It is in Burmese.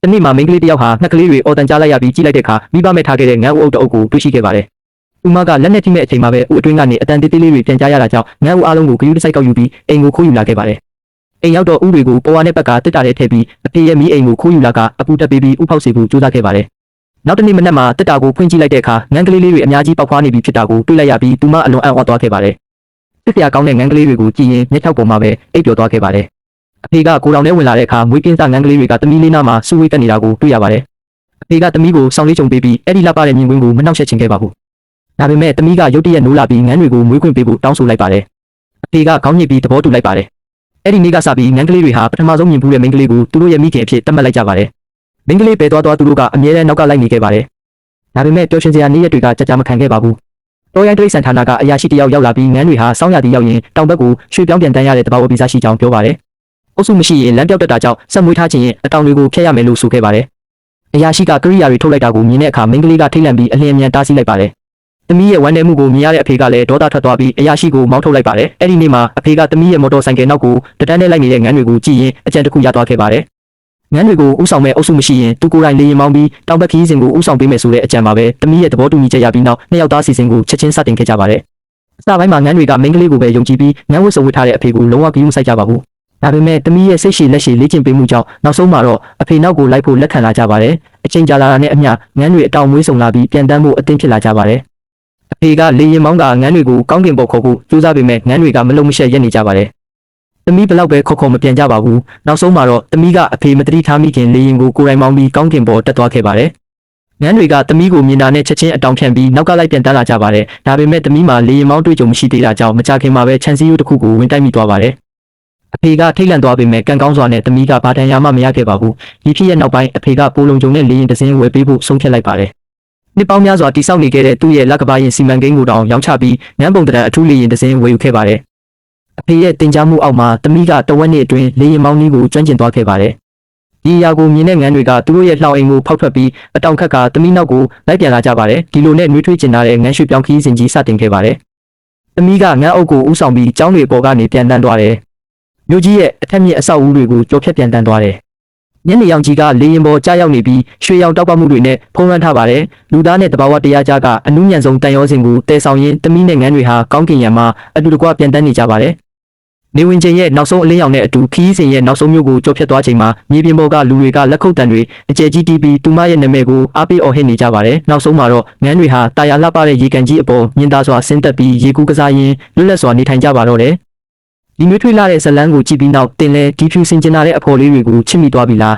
တနေ့မှာမိန်းကလေးတစ်ယောက်ဟာငှက်ကလေးတွေအော်တန်ကြားလိုက်ရပြီးကြည့်လိုက်တဲ့အခါမိဘမဲ့ထားခဲ့တဲ့ငန်းဦးအုပ်တအုပ်ကိုတွေ့ရှိခဲ့ပါတယ်။သူမကလက်နဲ့ထိမဲ့အချိန်မှာပဲဦးအတွင်းကနေအတန်တေးသေးလေးတွေပြန်ကြားရတာကြောင့်ငန်းဦးအားလုံးကိုဂရုတစိုက်ကောက်ယူပြီးအိမ်ကိုခိုးယူလာခဲ့ပါတယ်။အိမ်ရောက်တော့ဦးတွေကိုပေါ်ဝါနဲ့ဘက်ကတစ်တာထဲထည့်ပြီးအဖေရဲ့မိအိမ်ကိုခိုးယူလာကအပူတက်ပေးပြီးဥဖောက်စီကိုကြိုးစားခဲ့ပါတယ်။နောက်တစ်နေ့မနက်မှာတစ်တာကိုဖွင့်ကြည့်လိုက်တဲ့အခါငန်းကလေးလေးတွေအများကြီးပေါက်ဖွားနေပြီဖြစ်တာကိုတွေ့လိုက်ရပြီးသူမအလွန်အံ့ဩသွားခဲ့ပါတယ်။စစ်စရာကောင်းတဲ့ငန်းကလေးတွေကိုကြည့်ရင်မျက်ခြောက်ပေါ်မှာပဲအိပ်ပျော်သွားခဲ့ပါတယ်။အဖေကကိုယ်တော်နဲ့ဝင်လာတဲ့အခါမွေးကင်းစားငန်းကလေးတွေကသမီးလေးနားမှာစူဝေးတက်နေတာကိုတွေ့ရပါတယ်။အဖေကသမီးကိုစောင်းလေးချုံပေးပြီးအဲ့ဒီလှပတဲ့မြင်ကွင်းကိုမနှောက်ယှက်ချင်ခဲ့ပါဘူး။ဒါပေမဲ့သမီးကရုတ်တရက်နိုးလာပြီးငန်းတွေကိုမွေးခွင့်ပေးဖို့တောင်းဆိုလိုက်ပါတယ်။အဖေကခေါင်းညစ်ပြီးသဘောတူလိုက်ပါတယ်။အဲ့ဒီနေ့ကစပြီးငန်းကလေးတွေဟာပထမဆုံးမြင်ဘူးတဲ့မိန်းကလေးကိုသူတို့ရဲ့မိခင်အဖြစ်သတ်မှတ်လိုက်ကြပါတယ်။မိန်းကလေးပဲသွားသူတို့ကအမြဲတမ်းနောက်ကလိုက်နေခဲ့ပါတယ်။ဒါပေမဲ့ပျော်ရွှင်စရာနေ့ရက်တွေကကြာကြာမခံခဲ့ပါဘူး။တော်ရိုင်းတိရစ္ဆာန်ဌာနကအရာရှိတယောက်ရောက်လာပြီးငန်းတွေဟာစောင်းရသည်ရောက်ရင်တောင်ဘက်ကိုရွှေ့ပြောင်းပြန်တန်းရတဲ့တဘာဝပိစားရှိကြောင်းပြောပါတယ်။အုပ်စုမရှိရင်လမ်းပြောက်တက်တာကြောင့်ဆက်မွေးထားခြင်းရင်အတောင်တွေကိုဖျက်ရမယ်လို့ဆိုခဲ့ပါတယ်။အရာရှိကကိရိယာတွေထုတ်လိုက်တာကိုမြင်တဲ့အခါမိန်းကလေးကထိတ်လန့်ပြီးအလျင်အမြန်တားဆီးလိုက်ပါတယ်။သမီးရဲ့ဝမ်းနည်းမှုကိုမြင်ရတဲ့အဖေကလည်းဒေါသထွက်သွားပြီးအရာရှိကိုမောင်းထုတ်လိုက်ပါတယ်။အဲ့ဒီနေ့မှာအဖေကသမီးရဲ့မော်တော်ဆိုင်ကယ်နောက်ကိုတတန်းနဲ့လိုက်နေတဲ့ငန်းတွေကိုကြည့်ရင်အကြံတစ်ခုရသွားခဲ့ပါတယ်။ငန်းတွေကိုဥဆောင်မဲ့အုပ်စုမရှိရင်သူကိုယ်တိုင်လေရင်မောင်းပြီးတောင်ဘက်ခီးစဉ်ကိုဥဆောင်ပေးမယ်ဆိုတဲ့အကြံပါပဲ။သမီးရဲ့သဘောတူညီချက်ရပြီးနောက်နှစ်ယောက်သားစီစဉ်ကိုချက်ချင်းစတင်ခဲ့ကြပါတယ်။အစပိုင်းမှာငန်းတွေကမိန်းကလေးကိုပဲယုံကြည်ပြီးငန်းဝတ်စုံဝတ်ထားတဲ့အဖေကိုလုံးဝဂရုမစိုက်ကြပါဘူး။ဒါပေမဲ့သမီးရဲ့စိတ်ရှည်လက်ရှည်လေ့ကျင့်ပေးမှုကြောင့်နောက်ဆုံးမှာတော့အဖေနောက်ကိုလိုက်ဖို့လက်ခံလာကြပါတယ်။အချိန်ကြာလာတာနဲ့အမျှငန်းတွေအတောင်မွေးဆုံလာပြီးပြန်တန်းဖို့အသင့်ဖြစ်လာကြပါတယ်။အဖေကလေရင်မောင်းကငန်းတွေကိုကောင်းကင်ပေါ်ခေါ်ဖို့ကြိုးစားပေမဲ့ငန်းတွေကမလုံမရှက်ရက်နေကြပါတယ်။သမီးဘလောက်ပဲခေါ်မပြန်ကြပါဘူး။နောက်ဆုံးမှာတော့သမီးကအဖေမတတိထားမိခင်လေရင်ကိုကိုယ်တိုင်မောင်းပြီးကောင်းကင်ပေါ်တက်သွားခဲ့ပါတယ်။ငန်းတွေကသမီးကိုမြင်တာနဲ့ချက်ချင်းအတောင်ဖြန့်ပြီးနောက်ကလိုက်ပြန်တန်းလာကြပါတယ်။ဒါပေမဲ့သမီးမှာလေရင်မောင်းတွေ့ကြုံမရှိသေးတာကြောင့်မကြခင်မှာပဲခြံစည်းရိုးတစ်ခုကိုဝင်တိုက်မိသွားပါတယ်။အဖေကထိတ်လန့်သွားပေမဲ့ကံကောင်းစွာနဲ့သမီးကဘာတန်ရာမှမရခဲ့ပါဘူး။ဒီဖြစ်ရဲ့နောက်ပိုင်းအဖေကပိုလုံကြုံနဲ့လေရင်တစင်းဝယ်ပေးဖို့ဆုံးဖြတ်လိုက်ပါတယ်။နှစ်ပေါင်းများစွာတိစောက်နေခဲ့တဲ့သူ့ရဲ့လက်ကဘာရင်စီမံကိန်းကိုတောင်ရောင်းချပြီးငန်းပုံတရံအထူးလေရင်တစင်းဝယ်ယူခဲ့ပါတယ်။အဖေရဲ့တင် जा မှုအောက်မှာသမီးကတဝက်နှစ်အတွင်းလေရင်မောင်းနည်းကိုကျွမ်းကျင်သွားခဲ့ပါတယ်။ဒီအရာကိုမြင်တဲ့ငန်းတွေကသူတို့ရဲ့လှောင်အိမ်ကိုဖောက်ထွက်ပြီးအတောင်ခက်ကသမီးနောက်ကိုလိုက်ပြန်လာကြပါတယ်။ဒီလိုနဲ့နှွေးထွေးကျင်လာတဲ့ငန်းရွှေပြောင်းခီးစဉ်ကြီးစတင်ခဲ့ပါတယ်။သမီးကငန်းအုပ်ကိုဥဆောင်ပြီးကျောင်းတွေပေါ်ကနေပြန်တန်းသွားတယ်။မြို့ကြီးရဲ့အထက်မြင့်အဆောက်အဦတွေကိုကျော်ဖြတ်ပြန်တန်းသွားတယ်။ညနေရောင်ကြီးကလေရင်ပေါ်ကြားရောက်နေပြီးရွှေရောင်တောက်ပမှုတွေနဲ့ဖုံးလွှမ်းထားပါတယ်။လူသားနဲ့တဘာဝတရားကြားကအနုညံ့ဆုံးတန်ရောစင်ကိုတည်ဆောင်ရင်းသမီးနဲ့ငန်းတွေဟာကောင်းကင်ယံမှာအတူတကွပြန်တန်းနေကြပါတယ်။နေဝင်ချိန်ရဲ့နောက်ဆုံးအလင်းရောင်နဲ့အတူခီးစဉ်ရဲ့နောက်ဆုံးမြို့ကိုကျော်ဖြတ်သွားချိန်မှာမြေပြင်ပေါ်ကလူတွေကလက်ခုပ်တံတွေအကျယ်ကြီးတီးပြီးသူမရဲ့နာမည်ကိုအားပေးအော်ဟစ်နေကြပါတယ်။နောက်ဆုံးမှာတော့ငန်းတွေဟာတာယာလှပတဲ့ရေကန်ကြီးအပေါ်မြင်သာစွာဆင်းသက်ပြီးရေကူးကစားရင်းလွတ်လပ်စွာနေထိုင်ကြပါတော့တယ်။ဒီမျိုးထွေးလာတဲ့ဇလန်းကိုကြည့်ပြီးနောက်တင်လဲဒီဖြူစင်ကျင်လာတဲ့အဖော်လေးတွေကိုချစ်မိသွားပြီလား